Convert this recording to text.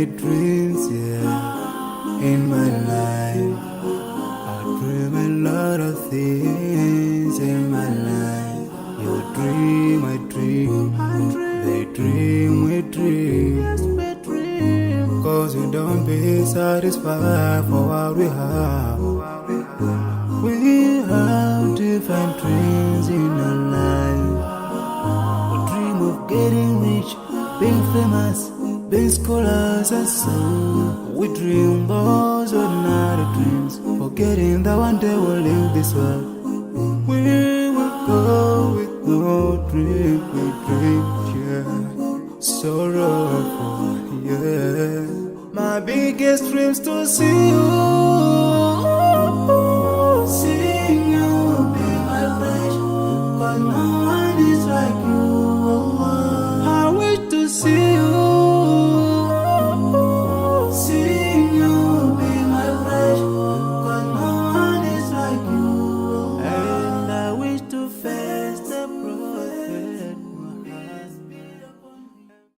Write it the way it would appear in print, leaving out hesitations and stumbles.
my dreams, yeah. In my life, I dream a lot of things in my life. You dream, I dream, they dream, we dream. Cause we don't be satisfied for what we have. We have different dreams in our life. We dream of getting rich, being famous, being scholars and so. We dream those ordinary dreams, forgetting that one day we'll leave this world. We will go with no dream, we dream, yeah. Sorrowful, yeah. My biggest dream's to see you